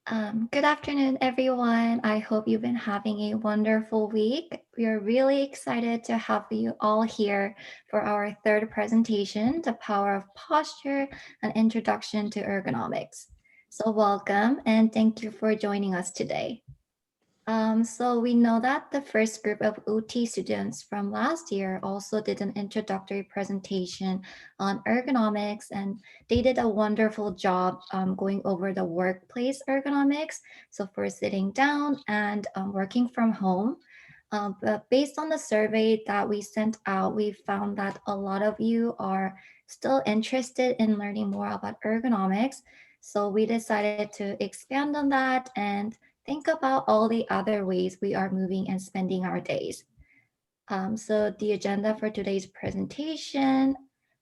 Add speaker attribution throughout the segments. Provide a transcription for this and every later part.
Speaker 1: Good afternoon, everyone. I hope you've been having a wonderful week. We are really excited to have you all here for our third presentation, The Power of Posture, an Introduction to Ergonomics. So welcome and thank you for joining us today. So we know that the first group of OT students from last year also did an introductory presentation on ergonomics, and they did a wonderful job going over the workplace ergonomics. So for sitting down and working from home. But based on the survey that we sent out, we found that a lot of you are still interested in learning more about ergonomics. So we decided to expand on that and think about all the other ways we are moving and spending our days. So the agenda for today's presentation.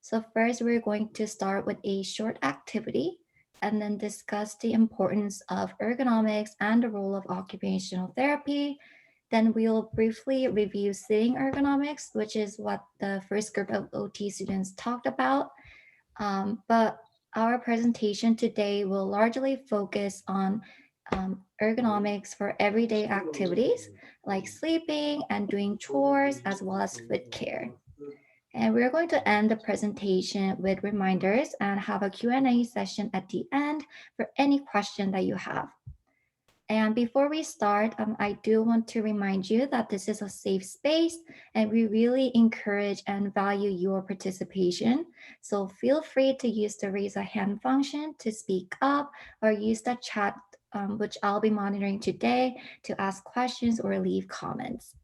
Speaker 1: So first, we're going to start with a short activity and then discuss the importance of ergonomics and the role of occupational therapy. Then we'll briefly review sitting ergonomics, which is what the first group of OT students talked about. But our presentation today will largely focus on ergonomics for everyday activities like sleeping and doing chores, as well as foot care. And we're going to end the presentation with reminders and have a Q&A session at the end for any question that you have. And before we start, I do want to remind you that this is a safe space and we really encourage and value your participation. So feel free to use the raise a hand function to speak up or use the chat, which I'll be monitoring today, to ask questions or leave comments.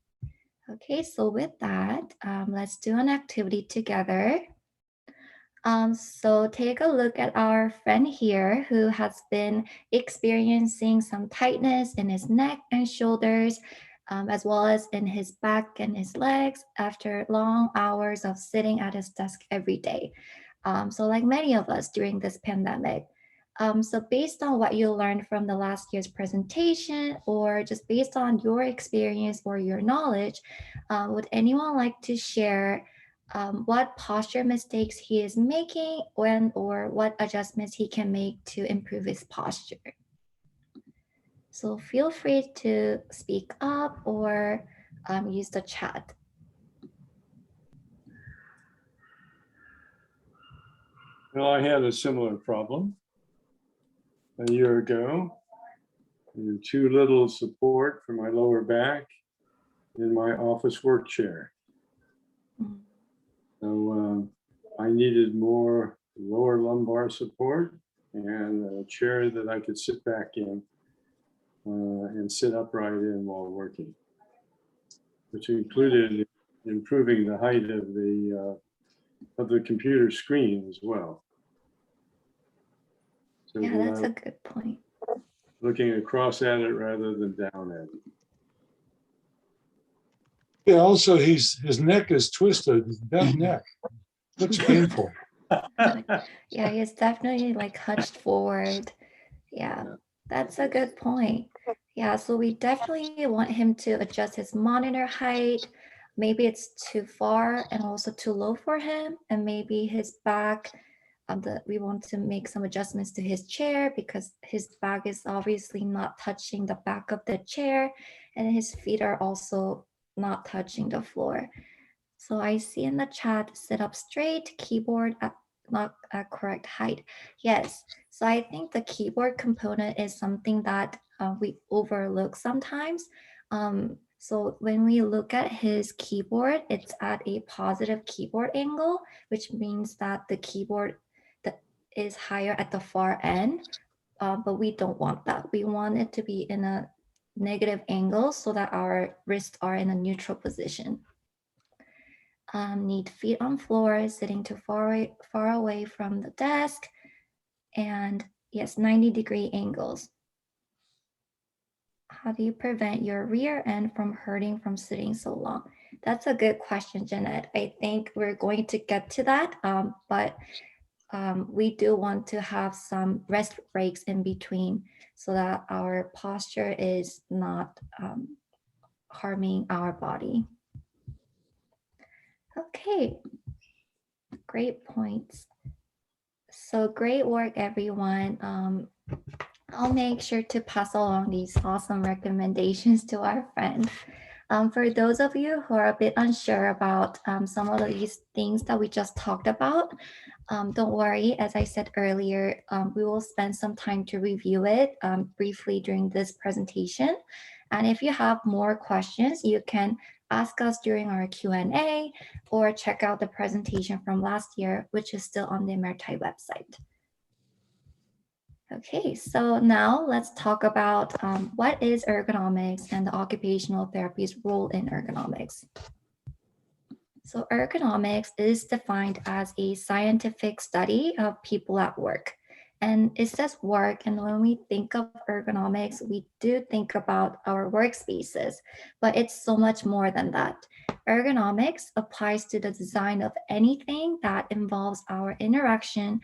Speaker 1: Okay, so with that, let's do an activity together. So take a look at our friend here who has been experiencing some tightness in his neck and shoulders, as well as in his back and his legs after long hours of sitting at his desk every day. So like many of us during this pandemic. So based on what you learned from the last year's presentation, or just based on your experience or your knowledge, would anyone like to share what posture mistakes he is making or what adjustments he can make to improve his posture? So feel free to speak up or use the chat.
Speaker 2: Well, I had a similar problem a year ago. Too little support for my lower back in my office work chair. So I needed more lower lumbar support and a chair that I could sit back in and sit upright in while working, which included improving the height of the computer screen as well. So
Speaker 1: yeah, that's a good point.
Speaker 2: Looking across at it rather than down at it.
Speaker 3: Yeah, also his neck is twisted, bent neck. Looks painful.
Speaker 1: Yeah, he's definitely like hunched forward. Yeah, that's a good point. Yeah, so we definitely want him to adjust his monitor height. Maybe it's too far and also too low for him, and maybe his back. We want to make some adjustments to his chair because his back is obviously not touching the back of the chair, and his feet are also not touching the floor. So I see in the chat, sit up straight, keyboard not at correct height. Yes, so I think the keyboard component is something that we overlook sometimes. So when we look at his keyboard, it's at a positive keyboard angle, which means that the keyboard that is higher at the far end, but we don't want that. We want it to be in a negative angle so that our wrists are in a neutral position. Need feet on floor, sitting too far away from the desk, and yes, 90-degree angles. How do you prevent your rear end from hurting from sitting so long? That's a good question, Jeanette. I think we're going to get to that, but we do want to have some rest breaks in between so that our posture is not harming our body. Okay, great points. So great work, everyone. I'll make sure to pass along these awesome recommendations to our friends. For those of you who are a bit unsure about some of these things that we just talked about, don't worry. As I said earlier, we will spend some time to review it briefly during this presentation. And if you have more questions, you can ask us during our Q&A or check out the presentation from last year, which is still on the Emeriti website. Okay, so now let's talk about what is ergonomics and the occupational therapy's role in ergonomics. So ergonomics is defined as a scientific study of people at work. And it says work, and when we think of ergonomics, we do think about our workspaces, but it's so much more than that. Ergonomics applies to the design of anything that involves our interaction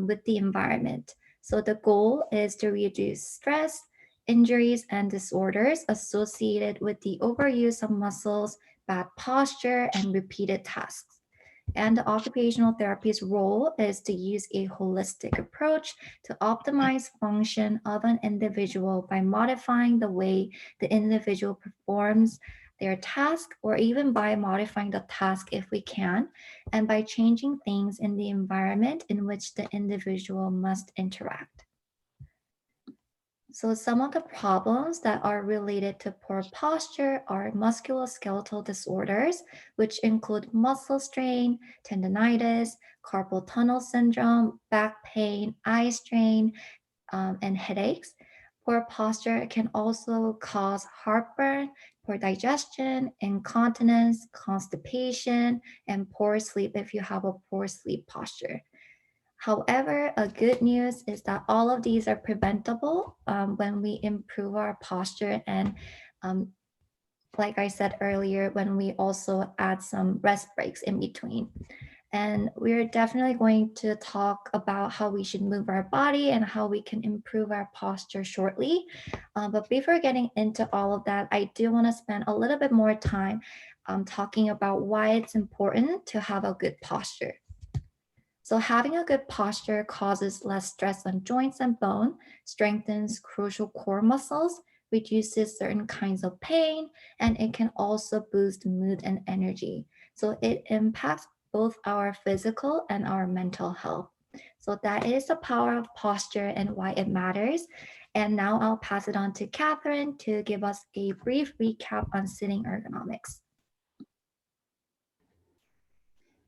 Speaker 1: with the environment. So the goal is to reduce stress, injuries, and disorders associated with the overuse of muscles, bad posture, and repeated tasks. And the occupational therapist's role is to use a holistic approach to optimize function of an individual by modifying the way the individual performs their task, or even by modifying the task if we can, and by changing things in the environment in which the individual must interact. So some of the problems that are related to poor posture are musculoskeletal disorders, which include muscle strain, tendonitis, carpal tunnel syndrome, back pain, eye strain, and headaches. Poor posture can also cause heartburn, poor digestion, incontinence, constipation, and poor sleep if you have a poor sleep posture. However, a good news is that all of these are preventable when we improve our posture and um, like I said earlier, when we also add some rest breaks in between. And we're definitely going to talk about how we should move our body and how we can improve our posture shortly. But before getting into all of that, I do want to spend a little bit more time talking about why it's important to have a good posture. So having a good posture causes less stress on joints and bone, strengthens crucial core muscles, reduces certain kinds of pain, and it can also boost mood and energy. So it impacts both our physical and our mental health. So that is the power of posture and why it matters. And now I'll pass it on to Catherine to give us a brief recap on sitting ergonomics.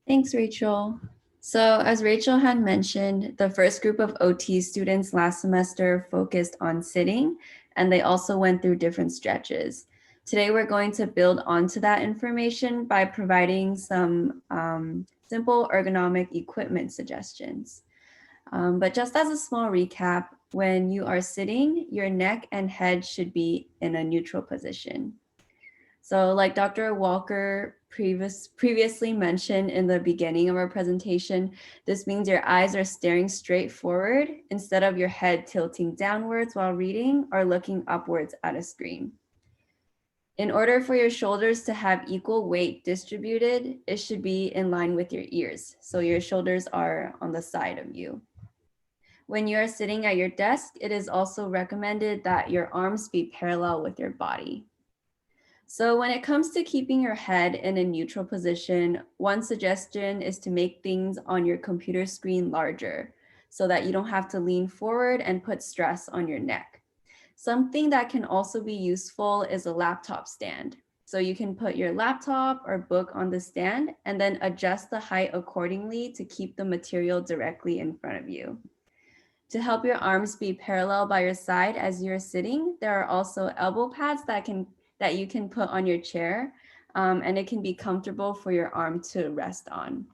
Speaker 4: Thanks, Rachel. So as Rachel had mentioned, the first group of OT students last semester focused on sitting, and they also went through different stretches. Today, we're going to build onto that information by providing some simple ergonomic equipment suggestions. But just as a small recap, when you are sitting, your neck and head should be in a neutral position. So like Dr. Walker previously mentioned in the beginning of our presentation, this means your eyes are staring straight forward instead of your head tilting downwards while reading or looking upwards at a screen. In order for your shoulders to have equal weight distributed, it should be in line with your ears. So your shoulders are on the side of you. When you are sitting at your desk, it is also recommended that your arms be parallel with your body. So when it comes to keeping your head in a neutral position, one suggestion is to make things on your computer screen larger so that you don't have to lean forward and put stress on your neck. Something that can also be useful is a laptop stand. So you can put your laptop or book on the stand and then adjust the height accordingly to keep the material directly in front of you. To help your arms be parallel by your side as you're sitting, there are also elbow pads that you can put on your chair, and it can be comfortable for your arm to rest on.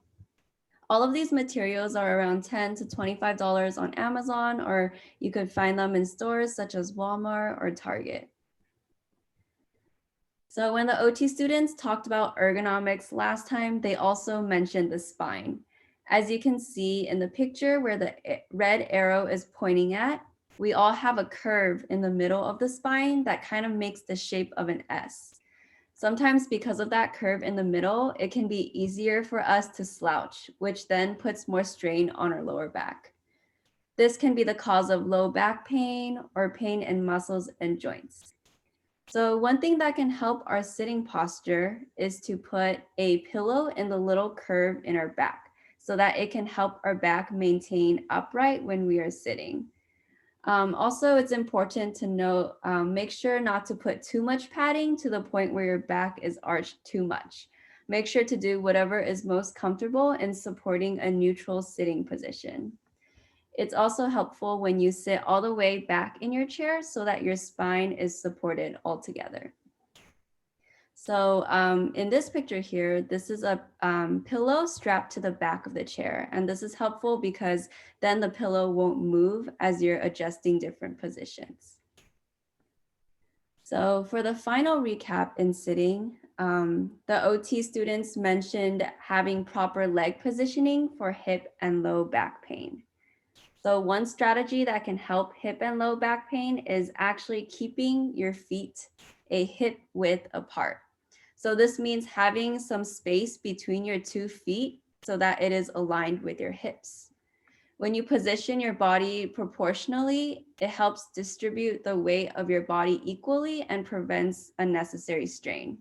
Speaker 4: All of these materials are around $10 to $25 on Amazon, or you could find them in stores such as Walmart or Target. So when the OT students talked about ergonomics last time, they also mentioned the spine. As you can see in the picture where the red arrow is pointing at, we all have a curve in the middle of the spine that kind of makes the shape of an S. Sometimes because of that curve in the middle, it can be easier for us to slouch, which then puts more strain on our lower back. This can be the cause of low back pain or pain in muscles and joints. So one thing that can help our sitting posture is to put a pillow in the little curve in our back so that it can help our back maintain upright when we are sitting. Also, it's important to note, make sure not to put too much padding to the point where your back is arched too much. Make sure to do whatever is most comfortable in supporting a neutral sitting position. It's also helpful when you sit all the way back in your chair so that your spine is supported altogether. So in this picture here, this is a pillow strapped to the back of the chair. And this is helpful because then the pillow won't move as you're adjusting different positions. So for the final recap in sitting, the OT students mentioned having proper leg positioning for hip and low back pain. So one strategy that can help hip and low back pain is actually keeping your feet a hip width apart. So this means having some space between your 2 feet so that it is aligned with your hips. When you position your body proportionally, it helps distribute the weight of your body equally and prevents unnecessary strain.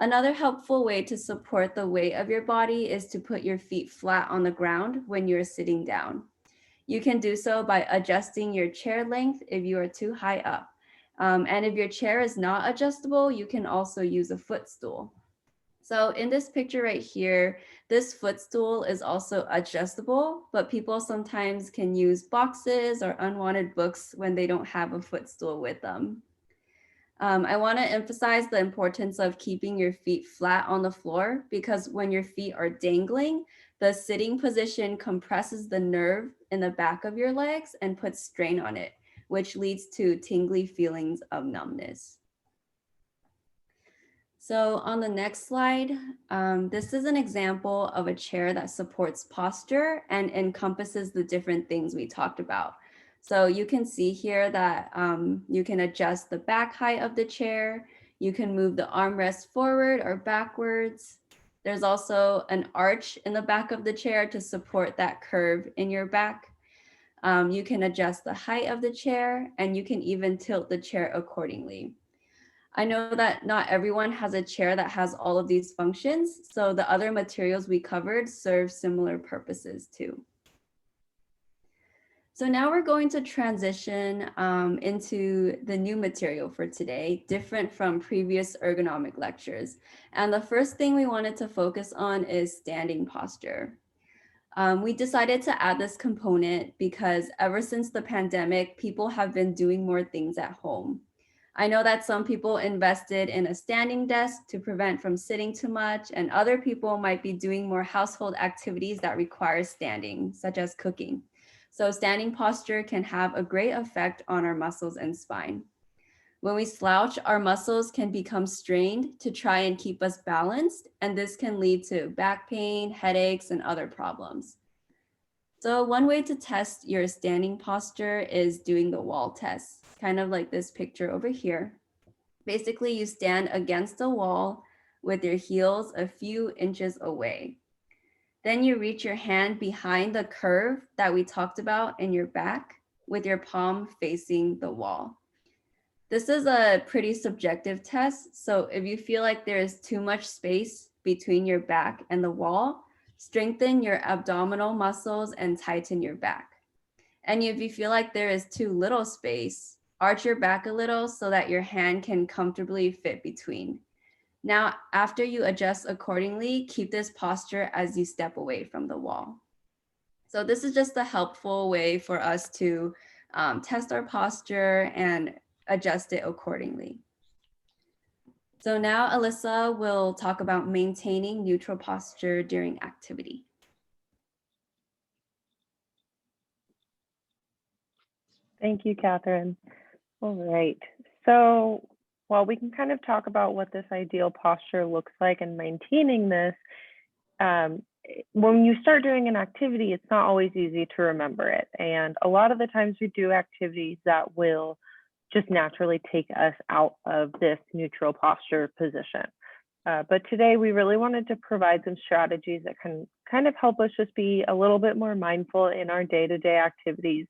Speaker 4: Another helpful way to support the weight of your body is to put your feet flat on the ground when you're sitting down. You can do so by adjusting your chair length if you are too high up. And if your chair is not adjustable, you can also use a footstool. So in this picture right here, this footstool is also adjustable, but people sometimes can use boxes or unwanted books when they don't have a footstool with them. I want to emphasize the importance of keeping your feet flat on the floor because when your feet are dangling, the sitting position compresses the nerve in the back of your legs and puts strain on it, which leads to tingly feelings of numbness. So on the next slide, this is an example of a chair that supports posture and encompasses the different things we talked about. So you can see here that you can adjust the back height of the chair. You can move the armrest forward or backwards. There's also an arch in the back of the chair to support that curve in your back. You can adjust the height of the chair and you can even tilt the chair accordingly. I know that not everyone has a chair that has all of these functions, so the other materials we covered serve similar purposes too. So now we're going to transition into the new material for today, different from previous ergonomic lectures. And the first thing we wanted to focus on is standing posture. We decided to add this component because ever since the pandemic, people have been doing more things at home. I know that some people invested in a standing desk to prevent from sitting too much, and other people might be doing more household activities that require standing, such as cooking. So standing posture can have a great effect on our muscles and spine. When we slouch, our muscles can become strained to try and keep us balanced, and this can lead to back pain, headaches, and other problems. So one way to test your standing posture is doing the wall test, kind of like this picture over here. Basically, you stand against a wall with your heels a few inches away. Then you reach your hand behind the curve that we talked about in your back with your palm facing the wall. This is a pretty subjective test, so if you feel like there is too much space between your back and the wall, strengthen your abdominal muscles and tighten your back. And if you feel like there is too little space, arch your back a little so that your hand can comfortably fit between. Now, after you adjust accordingly, keep this posture as you step away from the wall. So this is just a helpful way for us to test our posture and adjust it accordingly. So now Alyssa will talk about maintaining neutral posture during activity.
Speaker 5: Thank you, Catherine. All right. So while we can kind of talk about what this ideal posture looks like and maintaining this, when you start doing an activity, it's not always easy to remember it. And a lot of the times we do activities that will just naturally take us out of this neutral posture position. But today we really wanted to provide some strategies that can kind of help us just be a little bit more mindful in our day-to-day activities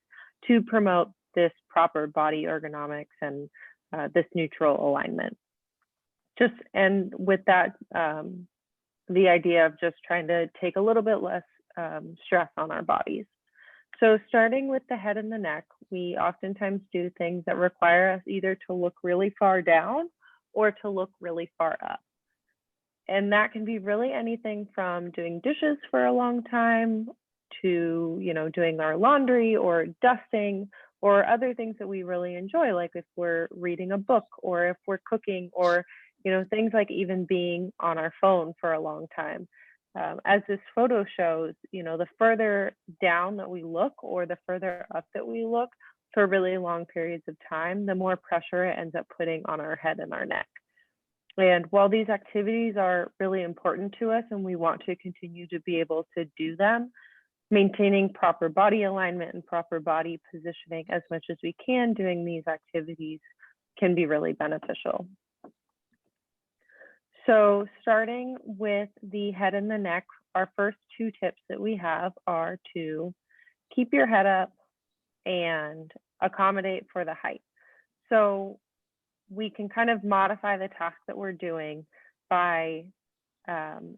Speaker 5: to promote this proper body ergonomics and this neutral alignment. And with that, the idea of just trying to take a little bit less stress on our bodies. So starting with the head and the neck, we oftentimes do things that require us either to look really far down or to look really far up. And that can be really anything from doing dishes for a long time to, doing our laundry or dusting or other things that we really enjoy, like if we're reading a book or if we're cooking or, things like even being on our phone for a long time. As this photo shows, the further down that we look or the further up that we look for really long periods of time, the more pressure it ends up putting on our head and our neck. And while these activities are really important to us and we want to continue to be able to do them, maintaining proper body alignment and proper body positioning as much as we can doing these activities can be really beneficial. So starting with the head and the neck, our first two tips that we have are to keep your head up and accommodate for the height. So we can kind of modify the task that we're doing by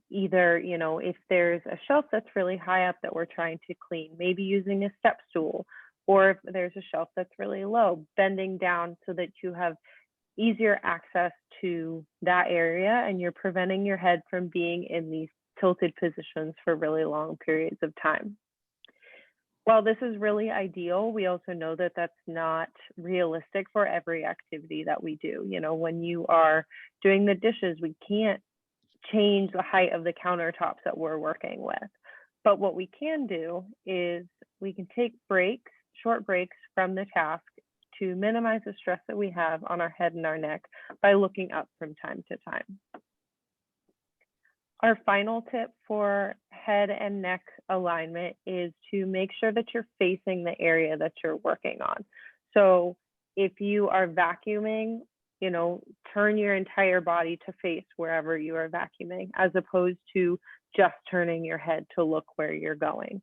Speaker 5: either, if there's a shelf that's really high up that we're trying to clean, maybe using a step stool, or if there's a shelf that's really low, bending down so that you have easier access to that area and you're preventing your head from being in these tilted positions for really long periods of time. While this is really ideal, we also know that that's not realistic for every activity that we do. When you are doing the dishes, we can't change the height of the countertops that we're working with. But what we can do is we can take breaks, short breaks from the task to minimize the stress that we have on our head and our neck by looking up from time to time. Our final tip for head and neck alignment is to make sure that you're facing the area that you're working on. So if you are vacuuming, turn your entire body to face wherever you are vacuuming, as opposed to just turning your head to look where you're going.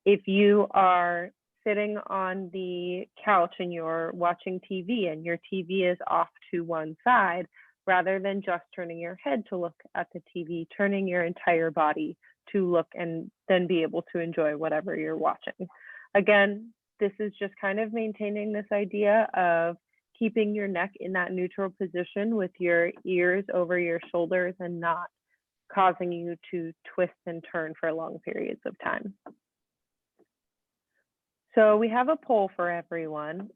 Speaker 5: If you are sitting on the couch and you're watching TV and your TV is off to one side, rather than just turning your head to look at the TV, turning your entire body to look and then be able to enjoy whatever you're watching. Again, this is just kind of maintaining this idea of keeping your neck in that neutral position with your ears over your shoulders and not causing you to twist and turn for long periods of time. So we have a poll for everyone.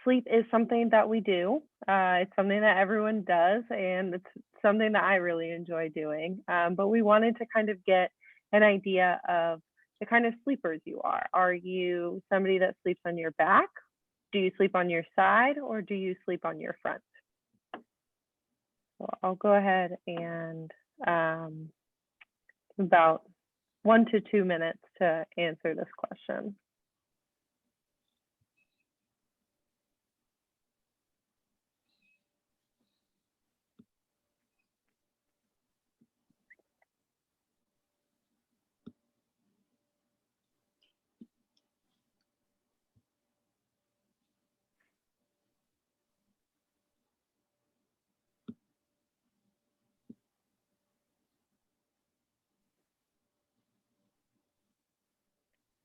Speaker 5: Sleep is something that we do. It's something that everyone does, and it's something that I really enjoy doing. But we wanted to kind of get an idea of the kind of sleepers you are. Are you somebody that sleeps on your back? Do you sleep on your side, or do you sleep on your front? So I'll go ahead and about 1 to 2 minutes to answer this question.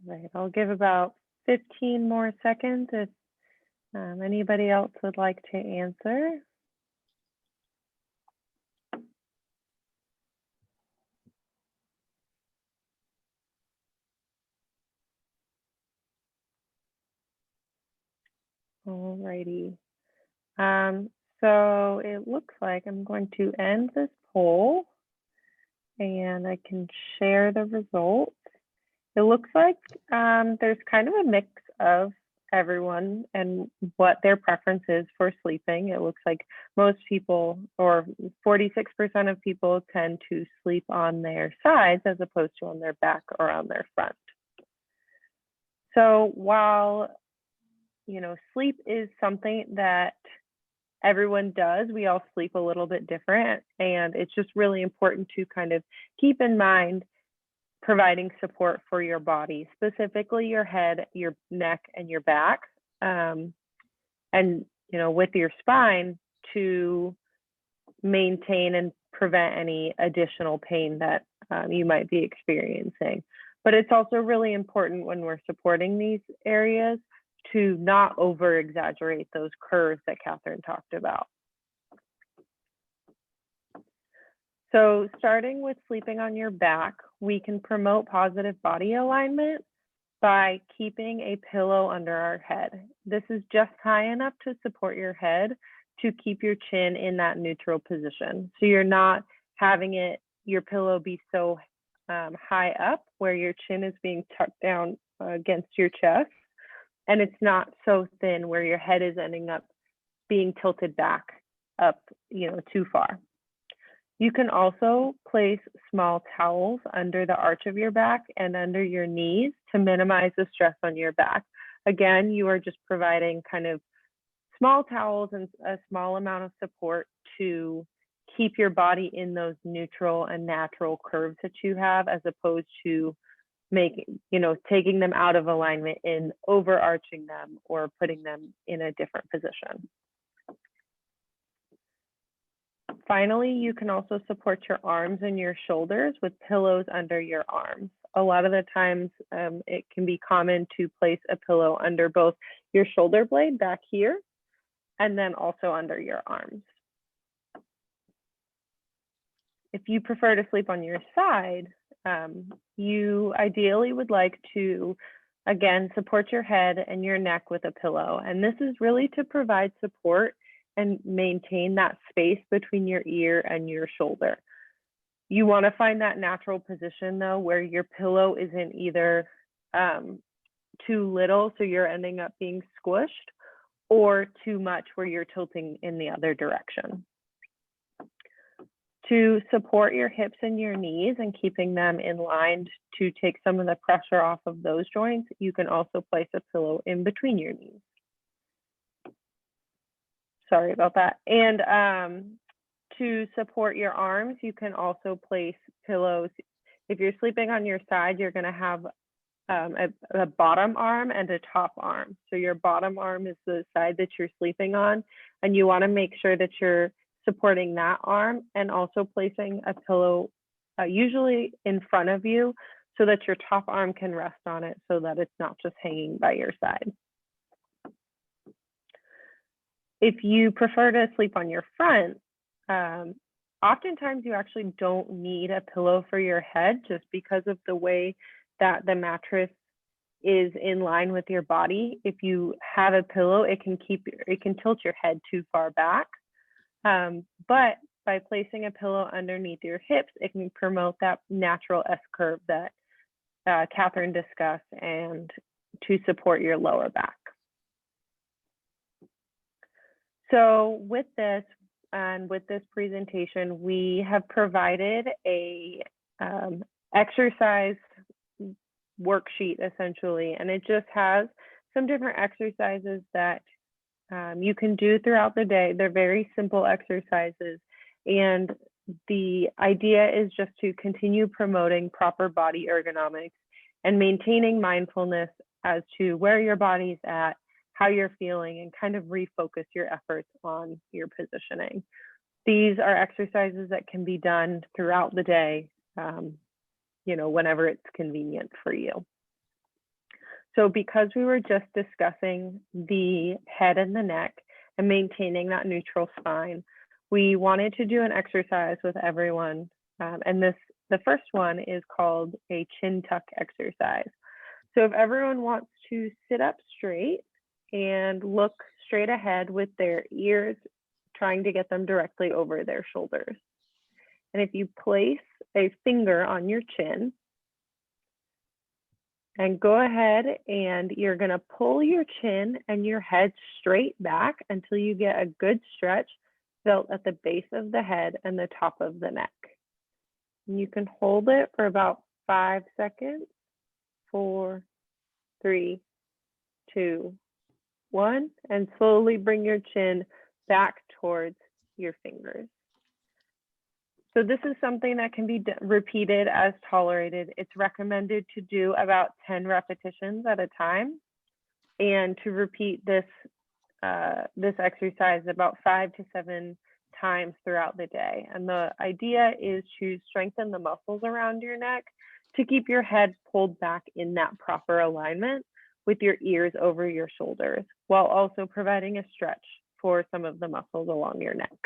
Speaker 5: Right, I'll give about 15 more seconds if anybody else would like to answer. Alrighty. So it looks like I'm going to end this poll and I can share the results. It looks like there's kind of a mix of everyone and what their preference is for sleeping. It looks like most people, or 46% of people, tend to sleep on their sides as opposed to on their back or on their front. So while sleep is something that everyone does. We all sleep a little bit different, and it's just really important to kind of keep in mind providing support for your body, specifically your head, your neck, and your back, and with your spine to maintain and prevent any additional pain that you might be experiencing. But it's also really important when we're supporting these areas to not over exaggerate those curves that Catherine talked about. So starting with sleeping on your back, we can promote positive body alignment by keeping a pillow under our head. This is just high enough to support your head to keep your chin in that neutral position. So you're not having your pillow be so high up where your chin is being tucked down against your chest, and it's not so thin where your head is ending up being tilted back up, too far. You can also place small towels under the arch of your back and under your knees to minimize the stress on your back. Again, you are just providing kind of small towels and a small amount of support to keep your body in those neutral and natural curves that you have, as opposed to taking them out of alignment and overarching them or putting them in a different position. Finally, you can also support your arms and your shoulders with pillows under your arms. A lot of the times it can be common to place a pillow under both your shoulder blade back here and then also under your arms. If you prefer to sleep on your side, you ideally would like to, again, support your head and your neck with a pillow. And this is really to provide support and maintain that space between your ear and your shoulder. You want to find that natural position though, where your pillow isn't either too little, so you're ending up being squished, or too much where you're tilting in the other direction. To support your hips and your knees and keeping them in line to take some of the pressure off of those joints, you can also place a pillow in between your knees. Sorry about that. And to support your arms, you can also place pillows. If you're sleeping on your side, you're going to have a bottom arm and a top arm. So your bottom arm is the side that you're sleeping on, and you want to make sure that you're supporting that arm and also placing a pillow usually in front of you so that your top arm can rest on it, so that it's not just hanging by your side. If you prefer to sleep on your front, oftentimes you actually don't need a pillow for your head, just because of the way that the mattress is in line with your body. If you have a pillow, it can tilt your head too far back. But by placing a pillow underneath your hips, it can promote that natural S-curve that Catherine discussed, and to support your lower back. So with this, and with this presentation, we have provided a exercise worksheet essentially, and it just has some different exercises that you can do throughout the day. They're very simple exercises, and the idea is just to continue promoting proper body ergonomics and maintaining mindfulness as to where your body's at, how you're feeling, and kind of refocus your efforts on your positioning. These are exercises that can be done throughout the day, whenever it's convenient for you. So because we were just discussing the head and the neck and maintaining that neutral spine, we wanted to do an exercise with everyone. And the first one is called a chin tuck exercise. So if everyone wants to sit up straight and look straight ahead with their ears, trying to get them directly over their shoulders. And if you place a finger on your chin, and go ahead and you're going to pull your chin and your head straight back until you get a good stretch felt at the base of the head and the top of the neck. And you can hold it for about 5 seconds. 4, 3, 2, 1, and slowly bring your chin back towards your fingers. So this is something that can be repeated as tolerated. It's recommended to do about 10 repetitions at a time, and to repeat this exercise about 5 to 7 times throughout the day. And the idea is to strengthen the muscles around your neck to keep your head pulled back in that proper alignment with your ears over your shoulders, while also providing a stretch for some of the muscles along your neck.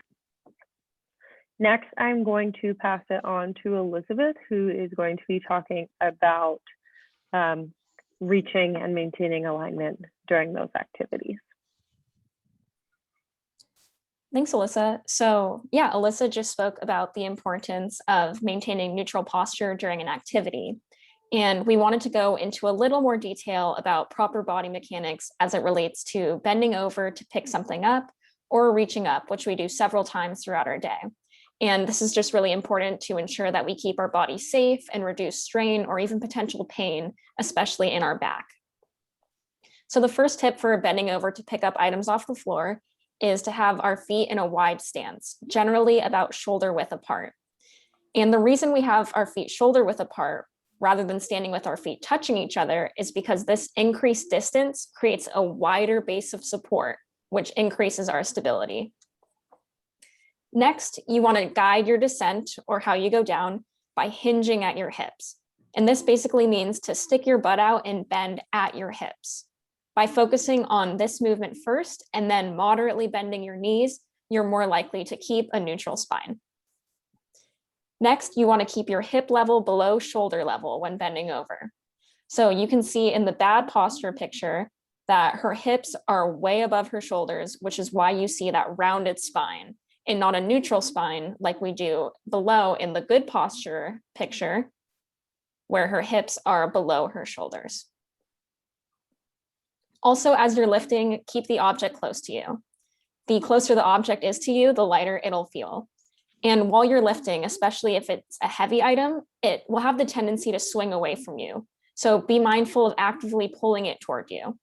Speaker 5: Next, I'm going to pass it on to Elizabeth, who is going to be talking about reaching and maintaining alignment during those activities.
Speaker 6: Thanks, Alyssa. So yeah, Alyssa just spoke about the importance of maintaining neutral posture during an activity. And we wanted to go into a little more detail about proper body mechanics as it relates to bending over to pick something up or reaching up, which we do several times throughout our day. And this is just really important to ensure that we keep our body safe and reduce strain or even potential pain, especially in our back. So the first tip for bending over to pick up items off the floor is to have our feet in a wide stance, generally about shoulder width apart. And the reason we have our feet shoulder width apart rather than standing with our feet touching each other is because this increased distance creates a wider base of support, which increases our stability. Next, you want to guide your descent or how you go down by hinging at your hips. And this basically means to stick your butt out and bend at your hips. By focusing on this movement first and then moderately bending your knees, you're more likely to keep a neutral spine. Next, you want to keep your hip level below shoulder level when bending over. So you can see in the bad posture picture that her hips are way above her shoulders, which is why you see that rounded spine and not a neutral spine like we do below in the good posture picture, where her hips are below her shoulders. Also, as you're lifting, keep the object close to you. The closer the object is to you, the lighter it'll feel. And while you're lifting, especially if it's a heavy item, it will have the tendency to swing away from you. So be mindful of actively pulling it toward you.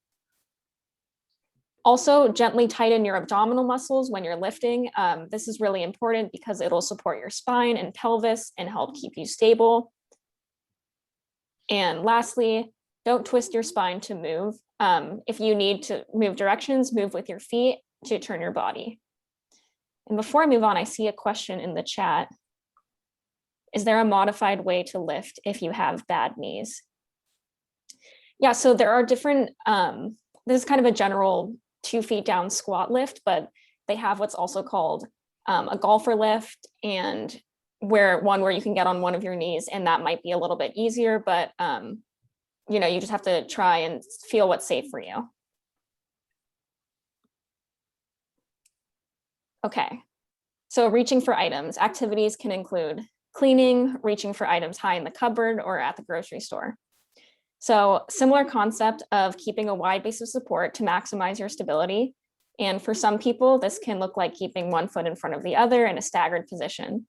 Speaker 6: Also, gently tighten your abdominal muscles when you're lifting. This is really important because it'll support your spine and pelvis and help keep you stable. And lastly, don't twist your spine to move. If you need to move directions, move with your feet to turn your body. And before I move on, I see a question in the chat. Is there a modified way to lift if you have bad knees? Yeah, so there are different, this is kind of a general 2 feet down squat lift, but they have what's also called a golfer lift, and where you can get on one of your knees, and that might be a little bit easier, but you know, you just have to try and feel what's safe for you. Okay, so reaching for items. Activities can include cleaning, reaching for items high in the cupboard or at the grocery store. So similar concept of keeping a wide base of support to maximize your stability. And for some people, this can look like keeping one foot in front of the other in a staggered position.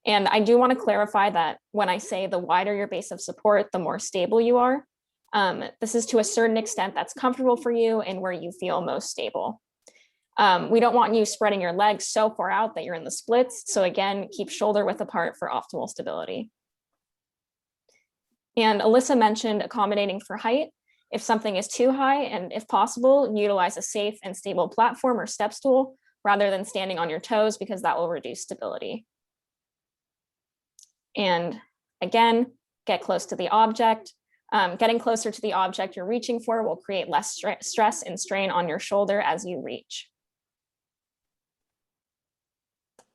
Speaker 6: And I do want to clarify that when I say the wider your base of support, the more stable you are. This is to a certain extent that's comfortable for you and where you feel most stable. We don't want you spreading your legs so far out that you're in the splits. So again, keep shoulder width apart for optimal stability. And Alyssa mentioned accommodating for height. If something is too high, and if possible, utilize a safe and stable platform or step stool rather than standing on your toes, because that will reduce stability. And again, get close to the object. Getting closer to the object you're reaching for will create less stress and strain on your shoulder as you reach.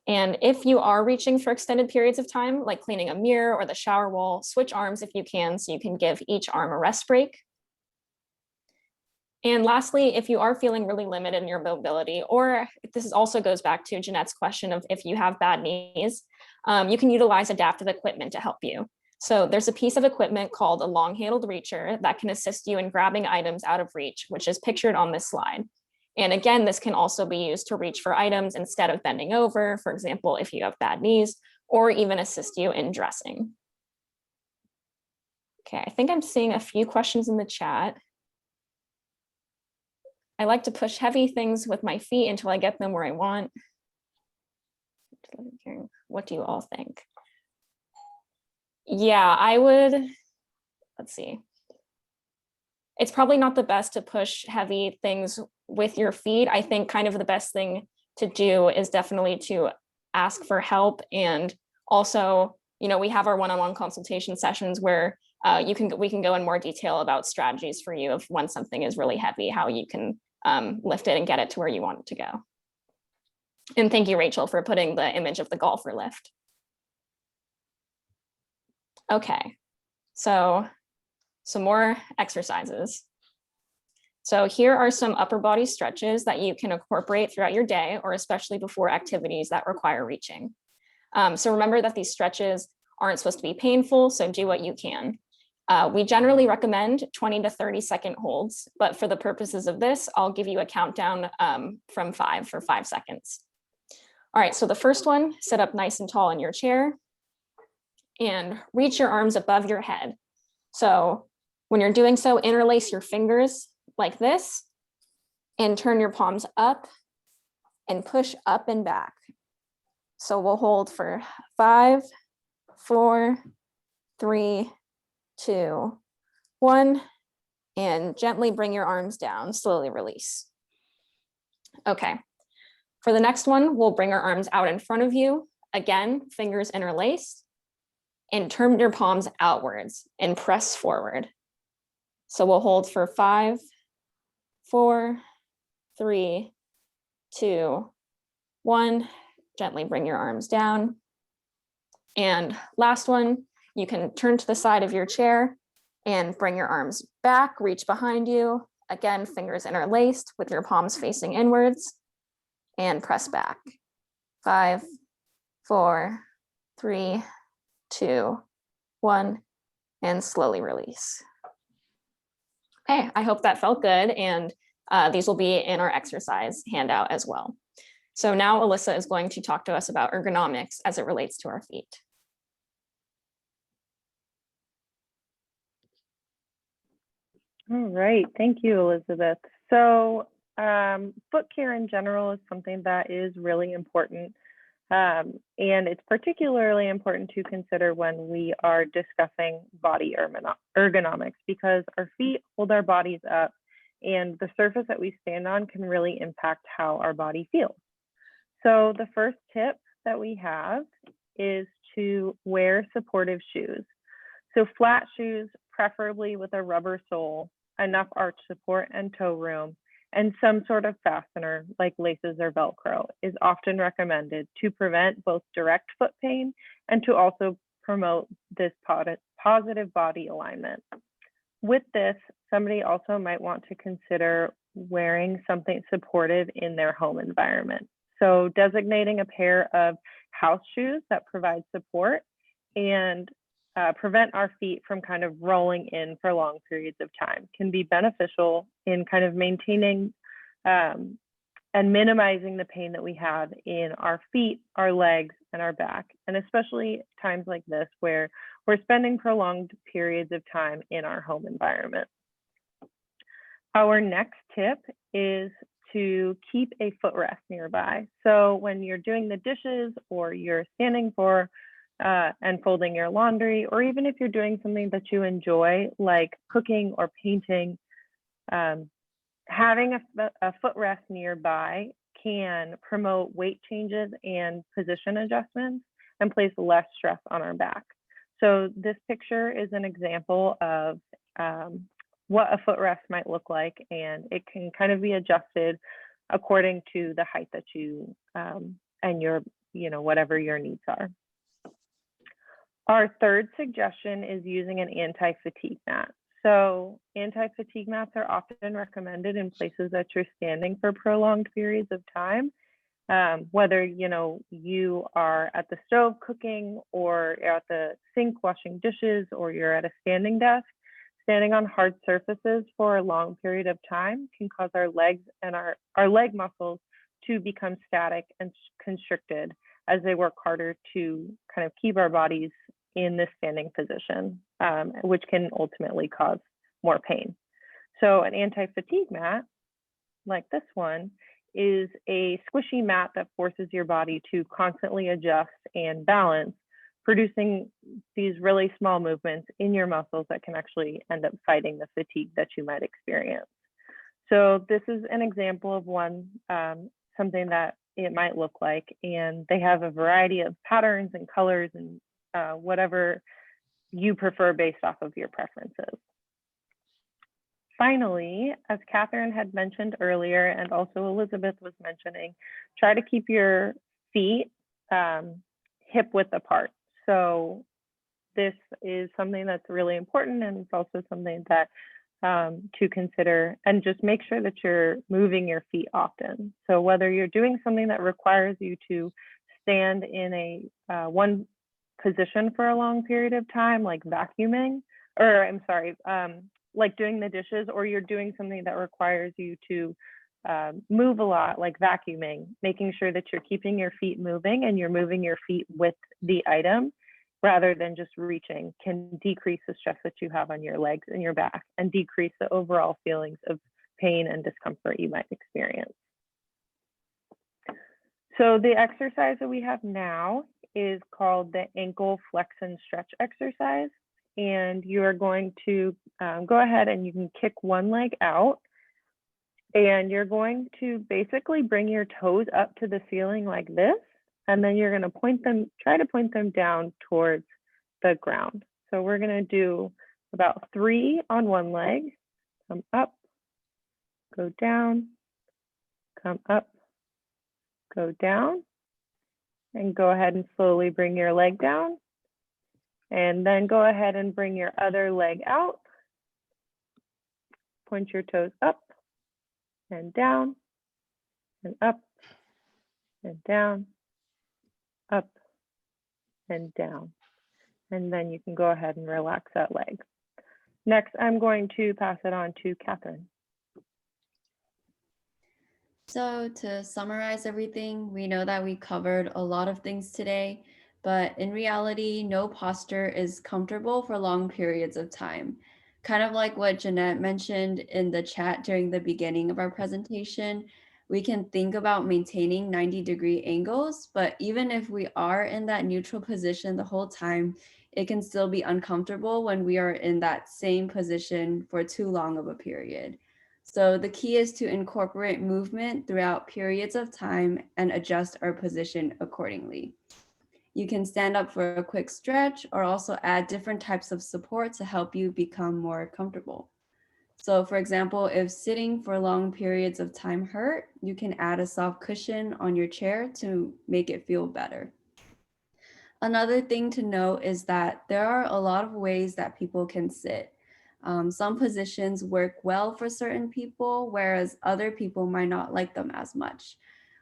Speaker 6: And if you are reaching for extended periods of time, like cleaning a mirror or the shower wall, switch arms if you can, so you can give each arm a rest break. And lastly, if you are feeling really limited in your mobility, or this also goes back to Jeanette's question of if you have bad knees, you can utilize adaptive equipment to help you. So there's a piece of equipment called a long-handled reacher that can assist you in grabbing items out of reach, which is pictured on this slide. And again, this can also be used to reach for items instead of bending over, for example, if you have bad knees, or even assist you in dressing. Okay, I think I'm seeing a few questions in the chat. I like to push heavy things with my feet until I get them where I want. What do you all think? Yeah, I would, let's see. It's probably not the best to push heavy things with your feet. I think kind of the best thing to do is definitely to ask for help. And also, you know, we have our one-on-one consultation sessions where we can go in more detail about strategies for you of when something is really heavy, how you can lift it and get it to where you want it to go. And thank you, Rachel, for putting the image of the golfer lift. Okay, so some more exercises. So here are some upper body stretches that you can incorporate throughout your day, or especially before activities that require reaching. So remember that these stretches aren't supposed to be painful, so do what you can. We generally recommend 20 to 30-second holds, but for the purposes of this, I'll give you a countdown from 5 for 5 seconds. All right, so the first one, sit up nice and tall in your chair and reach your arms above your head. So when you're doing so, interlace your fingers like this and turn your palms up and push up and back. So we'll hold for 5, 4, 3, 2, 1, and gently bring your arms down, slowly release. Okay, for the next one, we'll bring our arms out in front of you. Again, fingers interlaced, and turn your palms outwards and press forward. So we'll hold for 5, 4, 3, 2, 1. Gently bring your arms down. And last one, you can turn to the side of your chair and bring your arms back, reach behind you. Again, fingers interlaced with your palms facing inwards, and press back. 5, 4, 3, 2, 1, and slowly release. Okay, I hope that felt good, and these will be in our exercise handout as well. So now Alyssa is going to talk to us about ergonomics as it relates to our feet.
Speaker 5: All right, thank you, Elizabeth. So foot care in general is something that is really important. And it's particularly important to consider when we are discussing body ergonomics, because our feet hold our bodies up, and the surface that we stand on can really impact how our body feels. So the first tip that we have is to wear supportive shoes. So flat shoes, preferably with a rubber sole, enough arch support and toe room, and some sort of fastener like laces or Velcro is often recommended to prevent both direct foot pain and to also promote this positive body alignment. With this, somebody also might want to consider wearing something supportive in their home environment. So designating a pair of house shoes that provide support and prevent our feet from kind of rolling in for long periods of time can be beneficial in kind of maintaining and minimizing the pain that we have in our feet, our legs, and our back, and especially times like this where we're spending prolonged periods of time in our home environment. Our next tip is to keep a footrest nearby. So when you're doing the dishes or you're standing for and folding your laundry, or even if you're doing something that you enjoy, like cooking or painting, having a footrest nearby can promote weight changes and position adjustments and place less stress on our back. So this picture is an example of what a footrest might look like, and it can kind of be adjusted according to the height that you and your, whatever your needs are. Our third suggestion is using an anti-fatigue mat. So anti-fatigue mats are often recommended in places that you're standing for prolonged periods of time, whether you are at the stove cooking, or at the sink washing dishes, or you're at a standing desk. Standing on hard surfaces for a long period of time can cause our legs and our leg muscles to become static and constricted as they work harder to kind of keep our bodies in this standing position, which can ultimately cause more pain. So an anti-fatigue mat, like this one, is a squishy mat that forces your body to constantly adjust and balance, producing these really small movements in your muscles that can actually end up fighting the fatigue that you might experience. So this is an example of one, something that it might look like, and they have a variety of patterns and colors and whatever you prefer based off of your preferences. Finally, as Catherine had mentioned earlier, and also Elizabeth was mentioning, try to keep your feet hip width apart. So this is something that's really important, and it's also something that to consider, and just make sure that you're moving your feet often. So whether you're doing something that requires you to stand in a one position for a long period of time, like vacuuming, or I'm sorry, like doing the dishes, or you're doing something that requires you to move a lot, like vacuuming, making sure that you're keeping your feet moving and you're moving your feet with the item rather than just reaching, can decrease the stress that you have on your legs and your back and decrease the overall feelings of pain and discomfort you might experience. So the exercise that we have now is called the ankle flex and stretch exercise. And you are going to go ahead and you can kick one leg out, and you're going to basically bring your toes up to the ceiling like this, and then you're going to try to point them down towards the ground. So we're going to do about 3 on one leg, come up, go down, come up, go down, and go ahead and slowly bring your leg down. And then go ahead and bring your other leg out. Point your toes up and down and up and down, up and down. And then you can go ahead and relax that leg. Next, I'm going to pass it on to Catherine.
Speaker 4: So to summarize everything, we know that we covered a lot of things today, but in reality, no posture is comfortable for long periods of time. Kind of like what Jeanette mentioned in the chat during the beginning of our presentation, we can think about maintaining 90-degree angles, but even if we are in that neutral position the whole time, it can still be uncomfortable when we are in that same position for too long of a period. So the key is to incorporate movement throughout periods of time and adjust our position accordingly. You can stand up for a quick stretch or also add different types of support to help you become more comfortable. So for example, if sitting for long periods of time hurt, you can add a soft cushion on your chair to make it feel better. Another thing to note is that there are a lot of ways that people can sit. Some positions work well for certain people, whereas other people might not like them as much.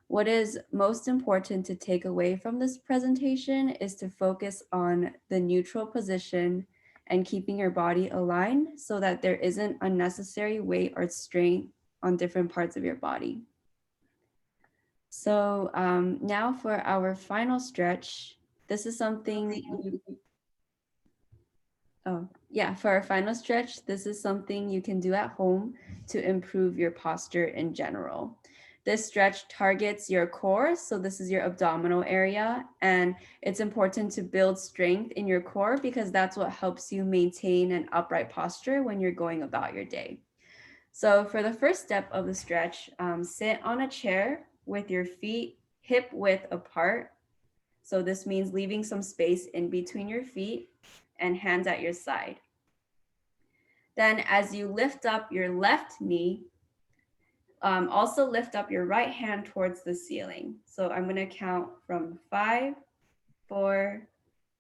Speaker 4: What is most important to take away from this presentation is to focus on the neutral position and keeping your body aligned so that there isn't unnecessary weight or strain on different parts of your body. So now for our final stretch, this is something for our final stretch, this is something you can do at home to improve your posture in general. This stretch targets your core, so this is your abdominal area, and it's important to build strength in your core because that's what helps you maintain an upright posture when you're going about your day. So for the first step of the stretch, sit on a chair with your feet hip width apart. So this means leaving some space in between your feet and hands at your side. Then as you lift up your left knee, also lift up your right hand towards the ceiling. So I'm going to count from 5, 4,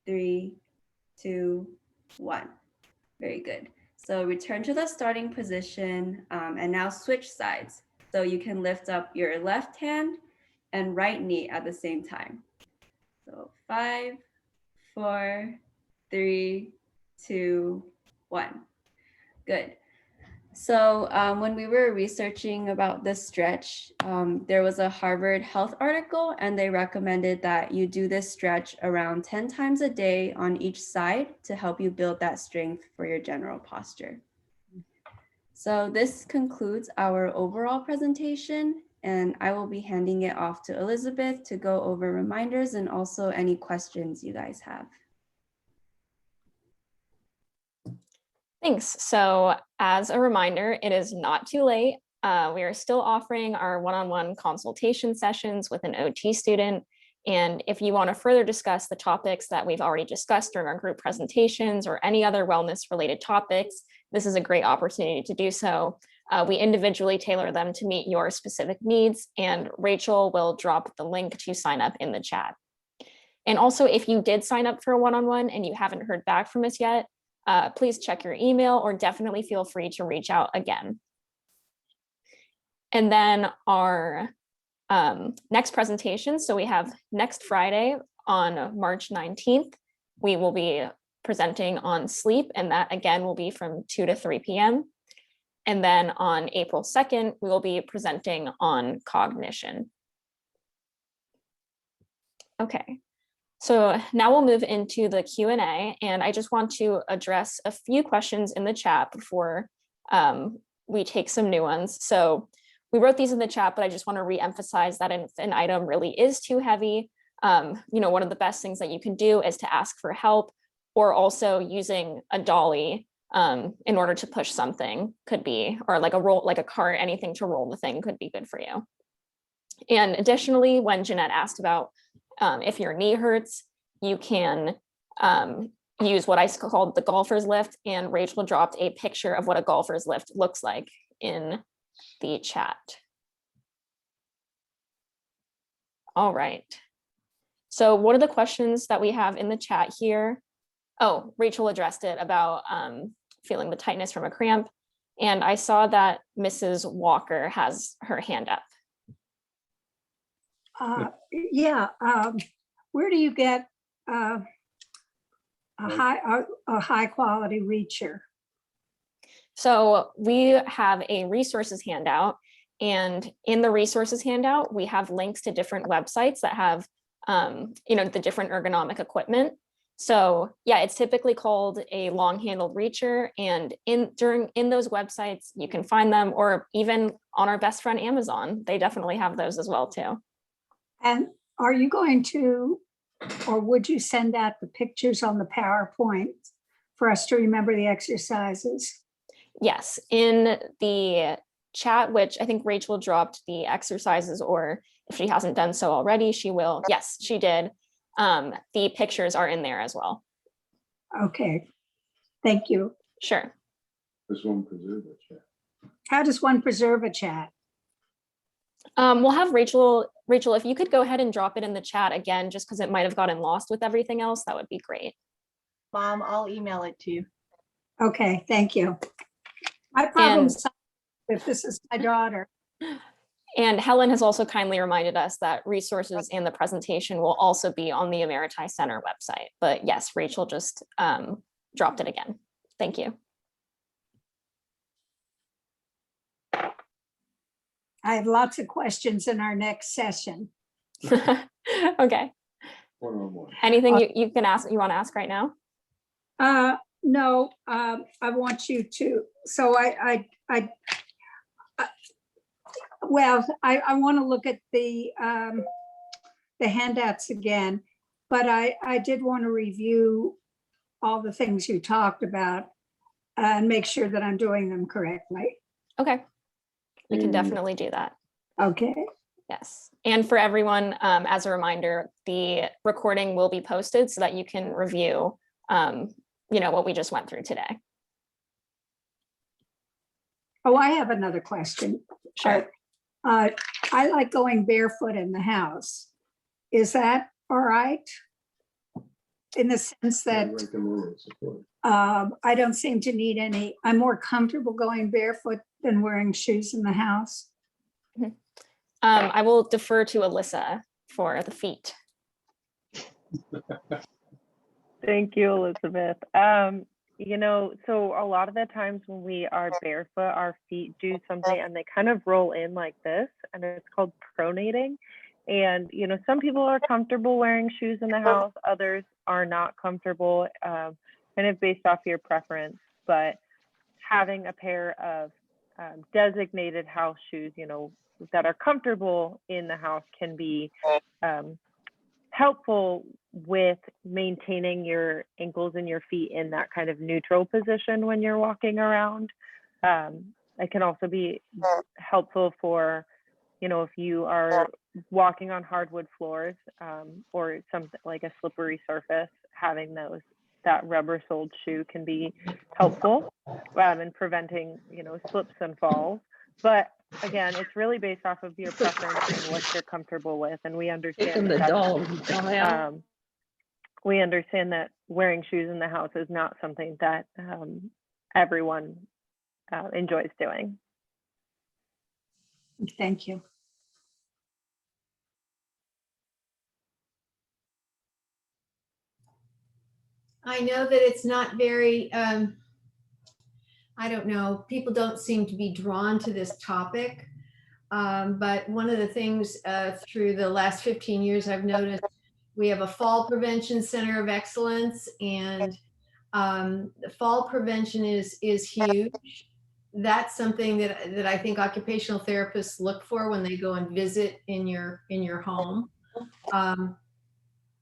Speaker 4: 3, 2, 1. Very good. So return to the starting position and now switch sides. So you can lift up your left hand and right knee at the same time. So 5, 4, 3, 2, 1. Good. So when we were researching about this stretch, there was a Harvard Health article, and they recommended that you do this stretch around 10 times a day on each side to help you build that strength for your general posture. So this concludes our overall presentation. and I will be handing it off to Elizabeth to go over reminders and also any questions you guys have.
Speaker 6: Thanks. So as a reminder, it is not too late. We are still offering our one-on-one consultation sessions with an OT student. And if you want to further discuss the topics that we've already discussed during our group presentations or any other wellness related topics, this is a great opportunity to do so. We individually tailor them to meet your specific needs, and Rachel will drop the link to sign up in the chat. And also, if you did sign up for a one-on-one and you haven't heard back from us yet, please check your email or definitely feel free to reach out again. And then our next presentation, so we have next Friday on March 19th, we will be presenting on sleep, and that again will be from 2 to 3 p.m. And then on April 2nd, we will be presenting on cognition. Okay. So now we'll move into the Q&A, and I just want to address a few questions in the chat before we take some new ones. So we wrote these in the chat, but I just want to re-emphasize that if an item really is too heavy, one of the best things that you can do is to ask for help, or also using a dolly in order to push something could be, or like a roll, like a cart, anything to roll the thing could be good for you. And additionally, when Jeanette asked about if your knee hurts, you can use what I called the golfer's lift, and Rachel dropped a picture of what a golfer's lift looks like in the chat. All right. So what are the questions that we have in the chat here? Oh, Rachel addressed it about feeling the tightness from a cramp. And I saw that Mrs. Walker has her hand up.
Speaker 7: Where do you get a high quality reacher?
Speaker 6: So we have a resources handout, and in the resources handout, we have links to different websites that have, the different ergonomic equipment. So yeah, it's typically called a long handled reacher, and in those websites, you can find them, or even on our best friend Amazon, they definitely have those as well too.
Speaker 7: And are you going to, or would you send out the pictures on the PowerPoint for us to remember the exercises?
Speaker 6: Yes, in the chat, which I think Rachel dropped the exercises, or if she hasn't done so already, she will. Yes, she did. The pictures are in there as well.
Speaker 7: Okay, thank you.
Speaker 6: Sure.
Speaker 2: Does one preserve a chat?
Speaker 7: How does one preserve a chat?
Speaker 6: We'll have Rachel, if you could go ahead and drop it in the chat again, just because it might have gotten lost with everything else, that would be great.
Speaker 8: Mom, I'll email it to you.
Speaker 7: Okay, thank you. My problem is if this is my daughter.
Speaker 6: And Helen has also kindly reminded us that resources and the presentation will also be on the Emeriti Center website. But yes, Rachel just dropped it again. Thank you.
Speaker 7: I have lots of questions in our next session.
Speaker 6: Okay.
Speaker 2: One-on-one.
Speaker 6: Anything you can ask, you want to ask right now?
Speaker 7: No, I want you to, so I want to look at the handouts again, but I did want to review all the things you talked about and make sure that I'm doing them correctly.
Speaker 6: Okay. We can definitely do that.
Speaker 7: Okay.
Speaker 6: Yes. And for everyone, as a reminder, the recording will be posted so that you can review, what we just went through today.
Speaker 7: Oh, I have another question.
Speaker 6: Sure.
Speaker 7: I like going barefoot in the house. Is that all right? In the sense that I don't seem to need any, I'm more comfortable going barefoot than wearing shoes in the house.
Speaker 6: I will defer to Alyssa for the feet.
Speaker 5: Thank you, Elizabeth. So a lot of the times when we are barefoot, our feet do something and they kind of roll in like this, and it's called pronating. And, some people are comfortable wearing shoes in the house, others are not comfortable, kind of based off your preference. But having a pair of designated house shoes, that are comfortable in the house can be helpful with maintaining your ankles and your feet in that kind of neutral position when you're walking around. It can also be helpful for, if you are walking on hardwood floors or something like a slippery surface, having that rubber soled shoe can be helpful in preventing, slips and falls. But again, it's really based off of your preference and what you're comfortable with. And we understand we understand that wearing shoes in the house is not something that everyone enjoys doing.
Speaker 7: Thank you.
Speaker 9: I know that it's not very, I don't know, people don't seem to be drawn to this topic. But one of the things through the last 15 years I've noticed, we have a fall prevention center of excellence, and the fall prevention is huge. That's something that I think occupational therapists look for when they go and visit in your home.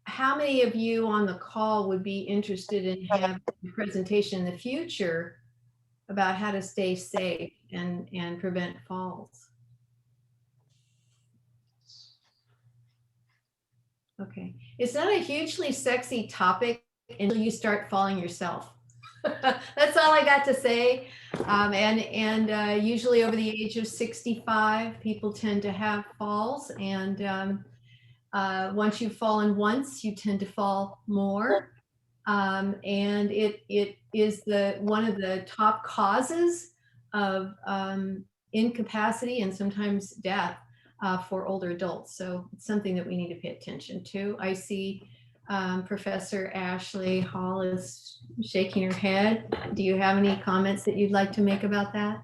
Speaker 9: How many of you on the call would be interested in having a presentation in the future about how to stay safe and prevent falls? Okay, it's not a hugely sexy topic until you start falling yourself. That's all I got to say. And usually over the age of 65, people tend to have falls, and once you've fallen once, you tend to fall more. And it is one of the top causes of incapacity and sometimes death for older adults. So it's something that we need to pay attention to. I see Professor Ashley Hall is shaking her head. Do you have any comments that you'd like to make about that?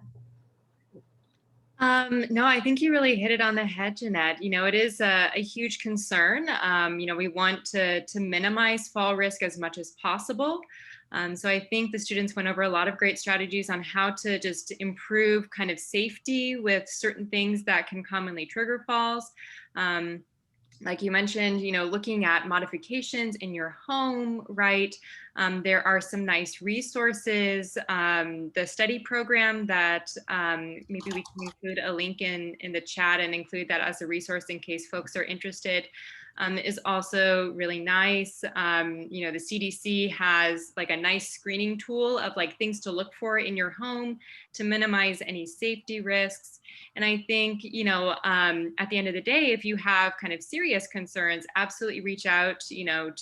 Speaker 10: No, I think you really hit it on the head, Jeanette. It is a huge concern. We want to minimize fall risk as much as possible. So I think the students went over a lot of great strategies on how to just improve kind of safety with certain things that can commonly trigger falls. Like you mentioned, looking at modifications in your home, right? There are some nice resources. The study program that maybe we can include a link in the chat and include that as a resource in case folks are interested, is also really nice. The CDC has like a nice screening tool of like things to look for in your home to minimize any safety risks. And I think, at the end of the day, if you have kind of serious concerns, absolutely reach out, to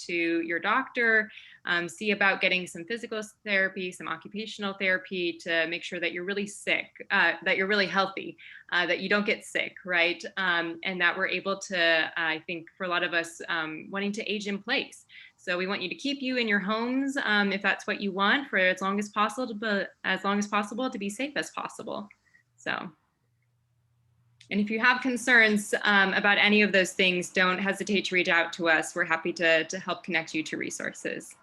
Speaker 10: your doctor, see about getting some physical therapy, some occupational therapy to make sure that you're really sick, that you're really healthy, that you don't get sick, right? And that we're able to, I think for a lot of us, wanting to age in place. So we want you to keep you in your homes if that's what you want for as long as possible, to be safe as possible. So. And if you have concerns about any of those things, don't hesitate to reach out to us. We're happy to help connect you to resources.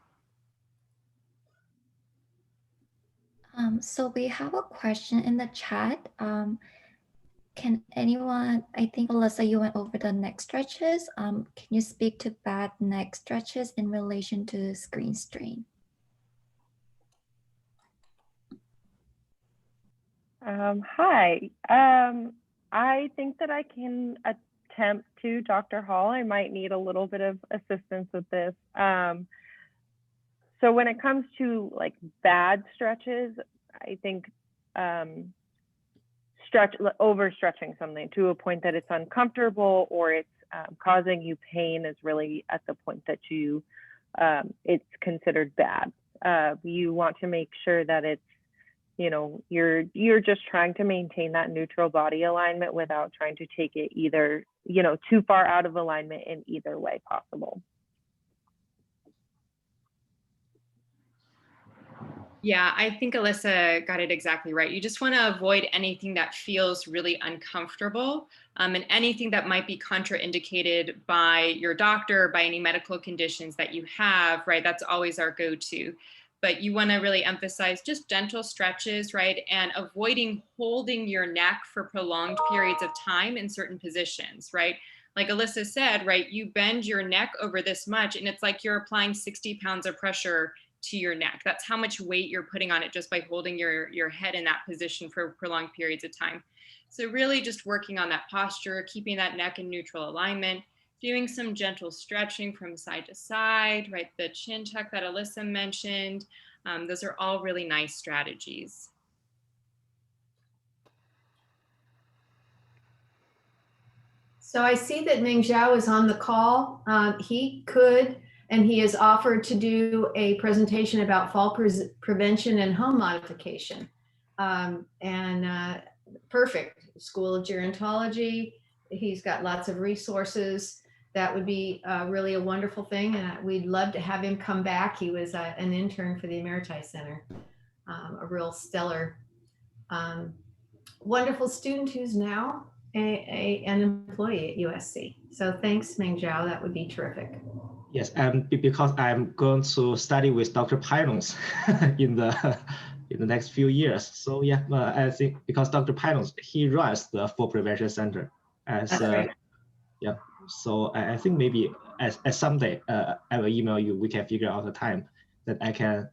Speaker 1: So we have a question in the chat. Can anyone, I think Alyssa, you went over the neck stretches. Can you speak to bad neck stretches in relation to screen strain?
Speaker 5: Hi. I think that I can attempt to, Dr. Hall. I might need a little bit of assistance with this. So when it comes to like bad stretches, I think overstretching something to a point that it's uncomfortable or it's causing you pain is really at the point that it's considered bad. You want to make sure that it's, you're just trying to maintain that neutral body alignment without trying to take it either, too far out of alignment in either way possible.
Speaker 10: Yeah, I think Alyssa got it exactly right. You just want to avoid anything that feels really uncomfortable and anything that might be contraindicated by your doctor, by any medical conditions that you have, right? That's always our go-to. but you want to really emphasize just gentle stretches, right? And avoiding holding your neck for prolonged periods of time in certain positions, right? Like Alyssa said, right, you bend your neck over this much and it's like you're applying 60 pounds of pressure to your neck. That's how much weight you're putting on it just by holding your head in that position for prolonged periods of time. So really just working on that posture, keeping that neck in neutral alignment, doing some gentle stretching from side to side, right? The chin tuck that Alyssa mentioned. Those are all really nice strategies.
Speaker 9: So I see that Ming Zhao is on the call. He could, and he has offered to do a presentation about fall prevention and home modification. Perfect. School of Gerontology. He's got lots of resources. That would be really a wonderful thing. And we'd love to have him come back. He was an intern for the Emeriti Center, a real stellar, wonderful student who's now an employee at USC. So thanks, Ming Zhao. That would be terrific.
Speaker 11: Yes, because I'm going to study with Dr. Pyrons in the next few years. So yeah, I think because Dr. Pyrons, he runs the Fall Prevention Center. As yeah, so I think maybe as someday I will email you. We can figure out the time that I can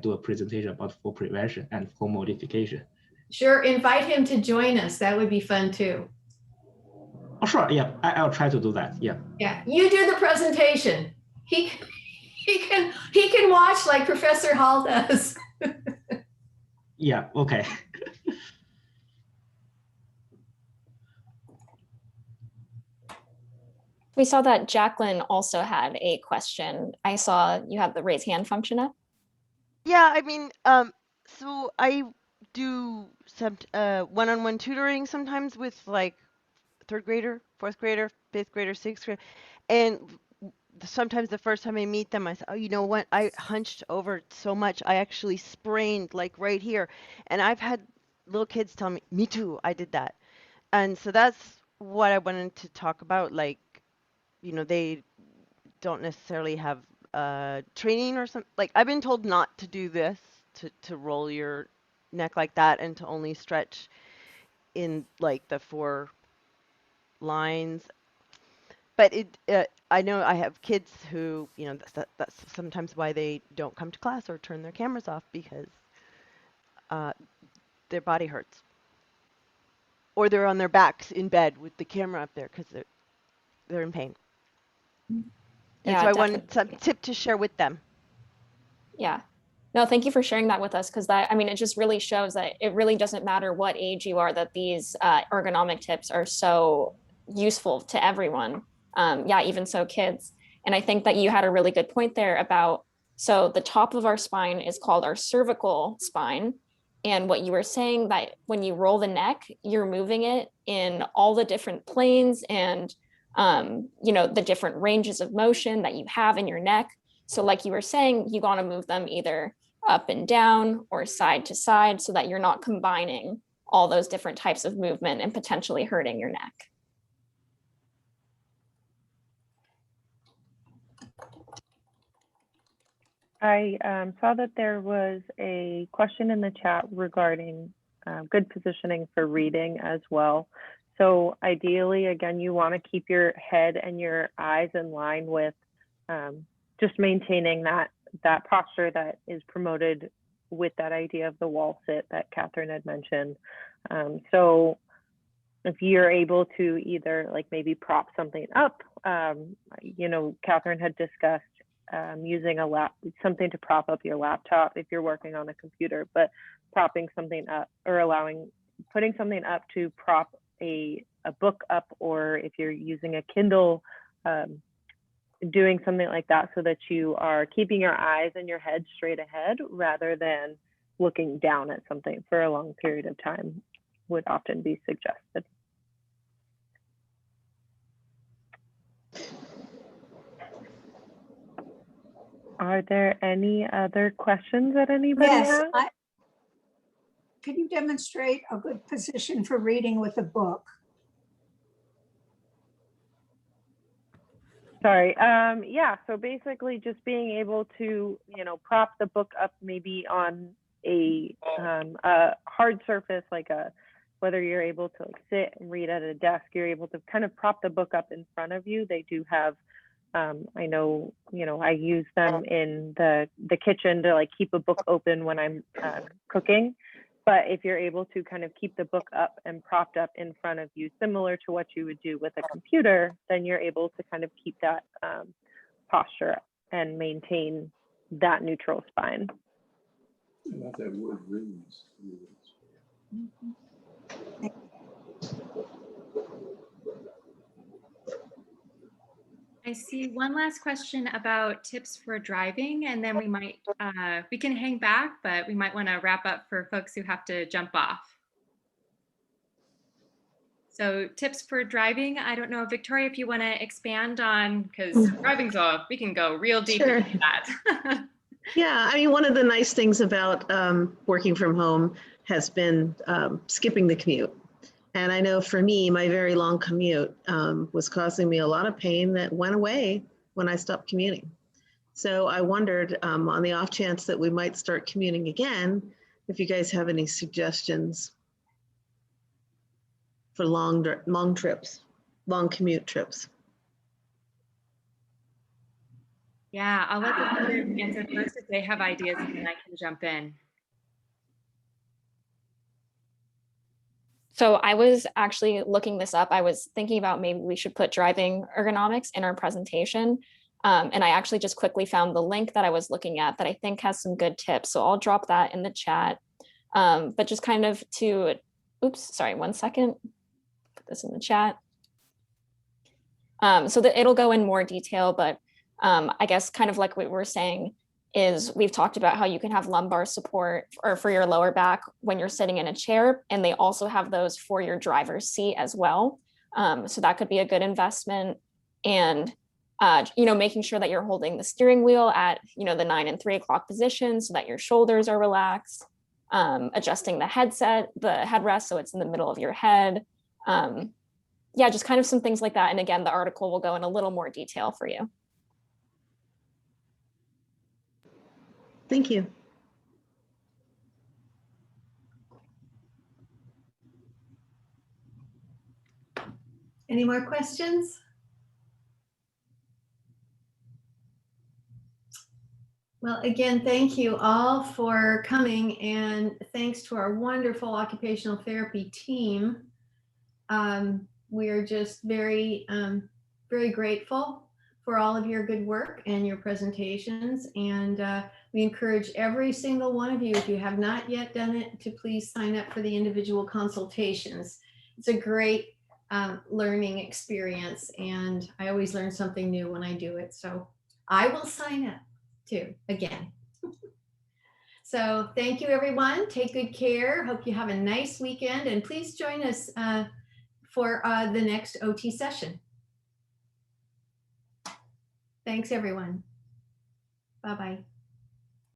Speaker 11: do a presentation about fall prevention and fall modification.
Speaker 9: Sure, invite him to join us. That would be fun too.
Speaker 11: Oh, sure. Yeah, I'll try to do that. Yeah.
Speaker 9: Yeah, you do the presentation. He can watch like Professor Hall does.
Speaker 11: Yeah. Okay.
Speaker 6: We saw that Jacqueline also had a question. I saw you have the raise hand function up.
Speaker 12: Yeah, I mean, so I do some one-on-one tutoring sometimes with like third grader, fourth grader, fifth grader, sixth grader, and sometimes the first time I meet them, I say, oh, you know what? I hunched over so much, I actually sprained like right here, and I've had little kids tell me too, I did that, and so that's what I wanted to talk about. Like, you know, they don't necessarily have training or something. Like I've been told not to do this, to roll your neck like that and to only stretch in like the 4 lines. But I know I have kids who, you know, that's sometimes why they don't come to class or turn their cameras off, because their body hurts. Or they're on their backs in bed with the camera up there because they're in pain. And so I wanted some tip to share with them.
Speaker 6: Yeah. No, thank you for sharing that with us, because that, I mean, it just really shows that it really doesn't matter what age you are, that these ergonomic tips are so useful to everyone. Yeah, even so kids. And I think that you had a really good point there about, so the top of our spine is called our cervical spine. And what you were saying, that when you roll the neck, you're moving it in all the different planes and you know, the different ranges of motion that you have in your neck. So like you were saying, you want to move them either up and down or side to side so that you're not combining all those different types of movement and potentially hurting your neck.
Speaker 5: I saw that there was a question in the chat regarding good positioning for reading as well. So ideally, again, you want to keep your head and your eyes in line with just maintaining that posture that is promoted with that idea of the wall sit that Catherine had mentioned. So if you're able to either like maybe prop something up, you know, Catherine had discussed using something to prop up your laptop if you're working on a computer, but propping something up or putting something up to prop a book up, or if you're using a Kindle, doing something like that so that you are keeping your eyes and your head straight ahead rather than looking down at something for a long period of time would often be suggested. Are there any other questions that anybody has?
Speaker 7: Can you demonstrate a good position for reading with a book?
Speaker 5: Sorry. Yeah. So basically, just being able to, prop the book up maybe on a hard surface, like whether you're able to sit and read at a desk, you're able to kind of prop the book up in front of you. They do have. I know, I use them in the kitchen to keep a book open when I'm cooking. But if you're able to kind of keep the book up and propped up in front of you, similar to what you would do with a computer, then you're able to kind of keep that posture and maintain that neutral spine.
Speaker 2: I love that word, rings.
Speaker 10: I see one last question about tips for driving, and then we might, we can hang back, but we might want to wrap up for folks who have to jump off. So tips for driving, I don't know, Victoria, if you want to expand on, because driving's we can go real deep
Speaker 8: Sure.
Speaker 10: into that.
Speaker 8: Yeah, I mean, one of the nice things about working from home has been skipping the commute. And I know for me, my very long commute was causing me a lot of pain that went away when I stopped commuting. So I wondered on the off chance that we might start commuting again, if you guys have any suggestions for long trips, long commute trips.
Speaker 10: Yeah, I'll let the students answer first if they have ideas, and then I can jump in.
Speaker 6: So I was actually looking this up. I was thinking about maybe we should put driving ergonomics in our presentation. And I actually just quickly found the link that I was looking at that I think has some good tips. So I'll drop that in the chat. But just kind of to, oops, sorry, 1 second. Put this in the chat. So that it'll go in more detail, but I guess kind of like what we're saying is we've talked about how you can have lumbar support or for your lower back when you're sitting in a chair, and they also have those for your driver's seat as well. So that could be a good investment. And making sure that you're holding the steering wheel at the 9 and 3 o'clock position so that your shoulders are relaxed. Adjusting the headrest so it's in the middle of your head. Yeah, just kind of some things like that. And again, the article will go in a little more detail for you.
Speaker 8: Thank you.
Speaker 9: Any more questions? Well, again, thank you all for coming, and thanks to our wonderful occupational therapy team. We are just very, very grateful for all of your good work and your presentations. And we encourage every single one of you, if you have not yet done it, to please sign up for the individual consultations. It's a great learning experience, and I always learn something new when I do it. So I will sign up too, again. So thank you, everyone. Take good care. Hope you have a nice weekend, and please join us for the next OT session. Thanks, everyone. Bye-bye.